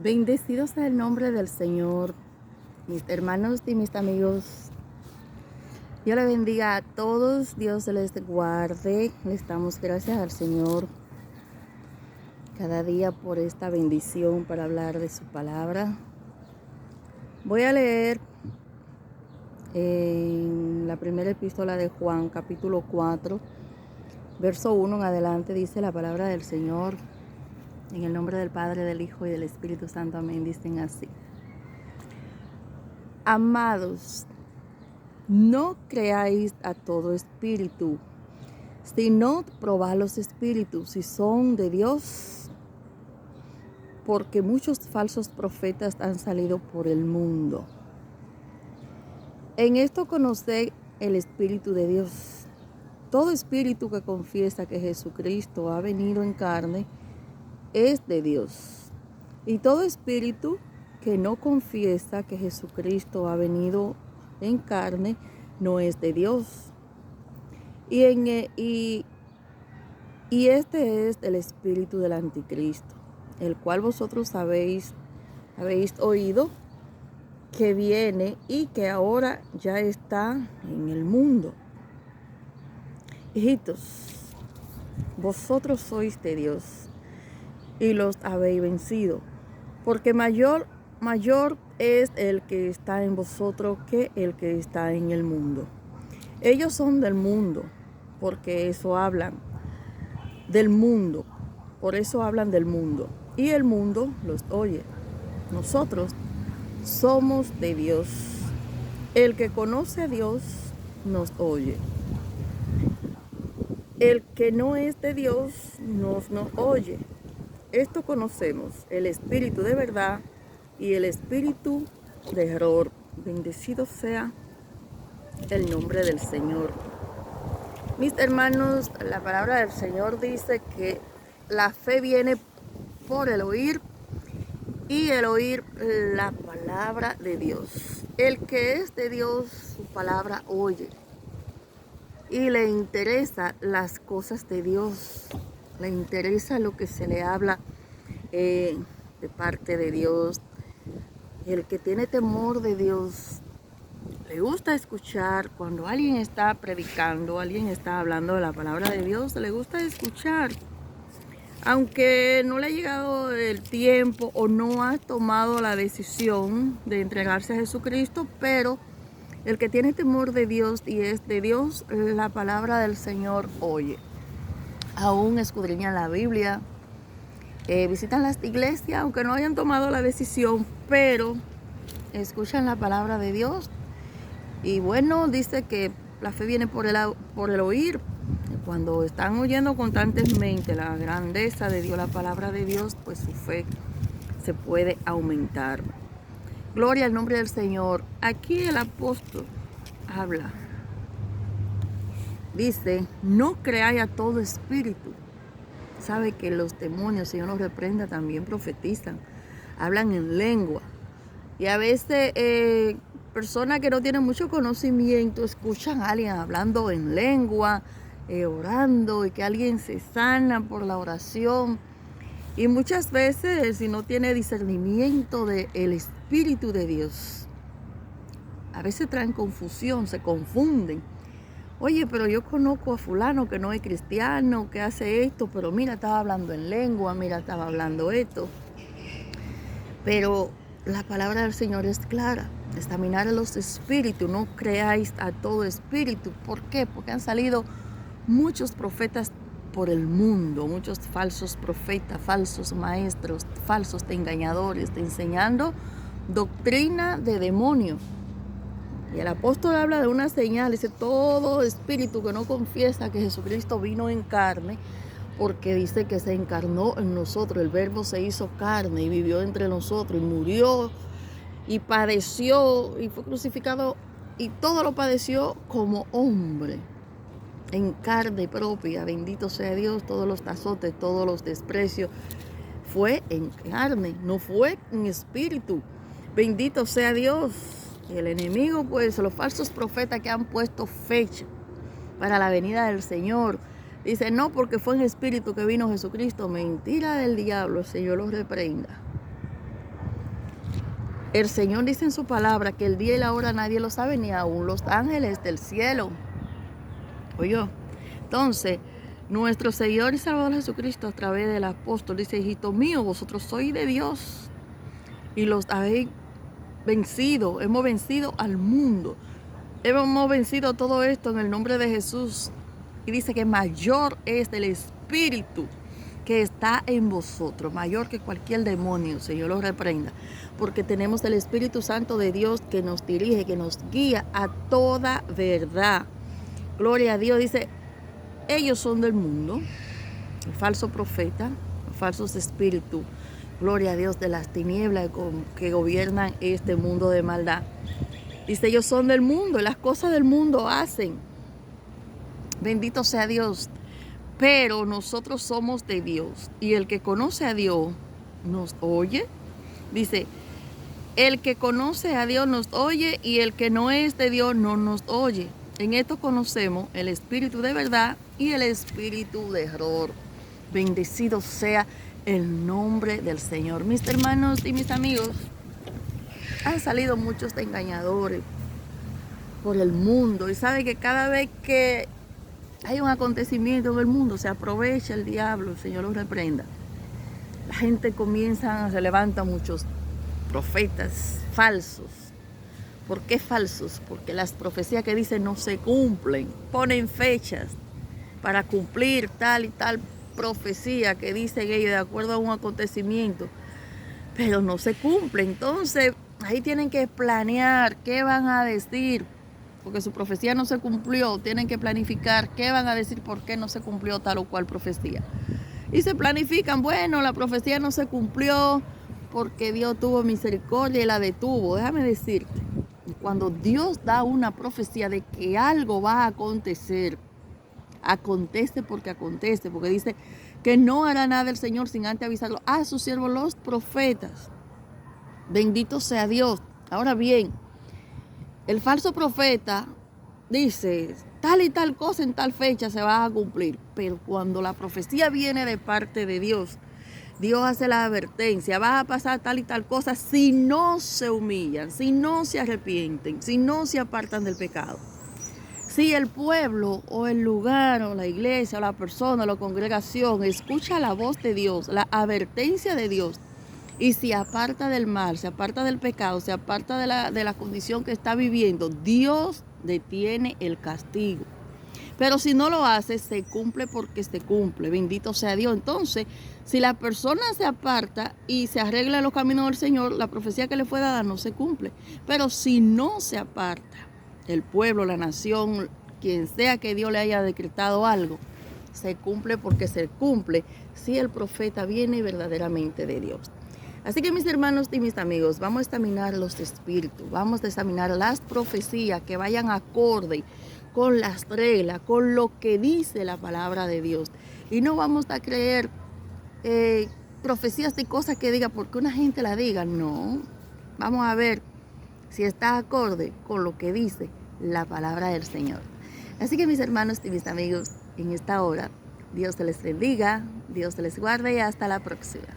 Bendecido sea el nombre del Señor, mis hermanos y mis amigos. Dios le bendiga a todos, Dios les guarde. Les damos gracias al Señor cada día por esta bendición para hablar de su palabra. Voy a leer en la primera epístola de Juan, capítulo 4, verso 1 en adelante, dice la palabra del Señor. En el nombre del Padre, del Hijo y del Espíritu Santo, amén, dicen así. Amados, no creáis a todo espíritu, sino probad los espíritus si son de Dios, porque muchos falsos profetas han salido por el mundo. En esto conoced el Espíritu de Dios. Todo espíritu que confiesa que Jesucristo ha venido en carne es de Dios. Y todo espíritu que no confiesa que Jesucristo ha venido en carne no es de Dios. Y este es el espíritu del anticristo, el cual vosotros habéis oído que viene y que ahora ya está en el mundo. Hijitos, vosotros sois de Dios y los habéis vencido, porque mayor es el que está en vosotros que el que está en el mundo. Ellos son del mundo, porque eso hablan del mundo, por eso hablan del mundo, y el mundo los oye. Nosotros somos de Dios. El que conoce a Dios nos oye. El que no es de Dios nos oye. Esto conocemos, el espíritu de verdad y el espíritu de error. Bendecido sea el nombre del Señor. Mis hermanos, la palabra del Señor dice que la fe viene por el oír y el oír la palabra de Dios. El que es de Dios, su palabra oye y le interesa las cosas de Dios. Le interesa lo que se le habla de parte de Dios. El que tiene temor de Dios le gusta escuchar cuando alguien está predicando, alguien está hablando de la palabra de Dios, le gusta escuchar. Aunque no le ha llegado el tiempo o no ha tomado la decisión de entregarse a Jesucristo, pero el que tiene temor de Dios y es de Dios, la palabra del Señor oye. Aún escudriñan la Biblia, visitan las iglesias, aunque no hayan tomado la decisión, pero escuchan la palabra de Dios. Y bueno, dice que la fe viene por el oír. Cuando están oyendo constantemente la grandeza de Dios, la palabra de Dios, pues su fe se puede aumentar. Gloria al nombre del Señor. Aquí el apóstol habla. Dice, no creáis a todo espíritu. Sabe que los demonios, Señor los reprenda, también profetizan, hablan en lengua. Y a veces personas que no tienen mucho conocimiento escuchan a alguien hablando en lengua, orando, y que alguien se sana por la oración. Y muchas veces, si no tiene discernimiento del Espíritu de Dios, a veces traen confusión, se confunden. Oye, pero yo conozco a fulano que no es cristiano, que hace esto, pero mira, estaba hablando en lengua, mira, estaba hablando esto. Pero la palabra del Señor es clara. Examinar a los espíritus, no creáis a todo espíritu. ¿Por qué? Porque han salido muchos profetas por el mundo, muchos falsos profetas, falsos maestros, falsos engañadores, enseñando doctrina de demonio. Y el apóstol habla de una señal, dice, todo espíritu que no confiesa que Jesucristo vino en carne, porque dice que se encarnó en nosotros, el verbo se hizo carne y vivió entre nosotros y murió y padeció y fue crucificado y todo lo padeció como hombre, en carne propia. Bendito sea Dios, todos los azotes, todos los desprecios, fue en carne, no fue en espíritu. Bendito sea Dios. Y el enemigo, pues, los falsos profetas que han puesto fecha para la venida del Señor, dice, no, porque fue en espíritu que vino Jesucristo. Mentira del diablo, el Señor los reprenda. El Señor dice en su palabra que el día y la hora nadie lo sabe, ni aún los ángeles del cielo. Oye, entonces, nuestro Señor y Salvador Jesucristo, a través del apóstol, dice: hijito mío, vosotros sois de Dios y los habéis vencido. Hemos vencido al mundo. Hemos vencido todo esto en el nombre de Jesús. Y dice que mayor es el Espíritu que está en vosotros, mayor que cualquier demonio, Señor lo reprenda, porque tenemos el Espíritu Santo de Dios que nos dirige, que nos guía a toda verdad. Gloria a Dios. Dice: ellos son del mundo, el falso profeta, los falsos espíritus, gloria a Dios, de las tinieblas que gobiernan este mundo de maldad. Dice: ellos son del mundo y las cosas del mundo hacen. Bendito sea Dios. Pero nosotros somos de Dios, y el que conoce a Dios nos oye. Dice: el que conoce a Dios nos oye, y el que no es de Dios no nos oye. En esto conocemos el espíritu de verdad y el espíritu de error. Bendecido sea el nombre del Señor. Mis hermanos y mis amigos, han salido muchos engañadores por el mundo, y sabe que cada vez que hay un acontecimiento en el mundo, se aprovecha el diablo, el Señor lo reprenda. La gente se levantan muchos profetas falsos. ¿Por qué falsos? Porque las profecías que dicen no se cumplen. Ponen fechas para cumplir tal y tal profecía que dicen ellos de acuerdo a un acontecimiento, pero no se cumple. Entonces ahí tienen que planear qué van a decir, porque su profecía no se cumplió. Tienen que planificar qué van a decir, por qué no se cumplió tal o cual profecía. Y se planifican: bueno, la profecía no se cumplió porque Dios tuvo misericordia y la detuvo. Déjame decirte, cuando Dios da una profecía de que algo va a acontecer, acontece, porque dice que no hará nada el Señor sin antes avisarlo a sus siervos los profetas. Bendito sea Dios. Ahora bien, el falso profeta dice: tal y tal cosa en tal fecha se va a cumplir. Pero cuando la profecía viene de parte de Dios, Dios hace la advertencia: va a pasar tal y tal cosa si no se humillan, si no se arrepienten, si no se apartan del pecado. Si el pueblo o el lugar o la iglesia o la persona o la congregación escucha la voz de Dios, la advertencia de Dios, y se aparta del mal, se aparta del pecado, se aparta de la condición que está viviendo, Dios detiene el castigo. Pero si no lo hace, se cumple porque se cumple. Bendito sea Dios. Entonces, si la persona se aparta y se arregla en los caminos del Señor, la profecía que le fue dada no se cumple. Pero si no se aparta, el pueblo, la nación, quien sea que Dios le haya decretado algo, se cumple porque se cumple si el profeta viene verdaderamente de Dios. Así que, mis hermanos y mis amigos, vamos a examinar los espíritus, vamos a examinar las profecías que vayan acorde con las reglas, con lo que dice la palabra de Dios. Y no vamos a creer profecías y cosas que diga porque una gente la diga. No, vamos a ver si está acorde con lo que dice la palabra del Señor. Así que, mis hermanos y mis amigos, en esta hora, Dios te les bendiga, Dios te les guarde y hasta la próxima.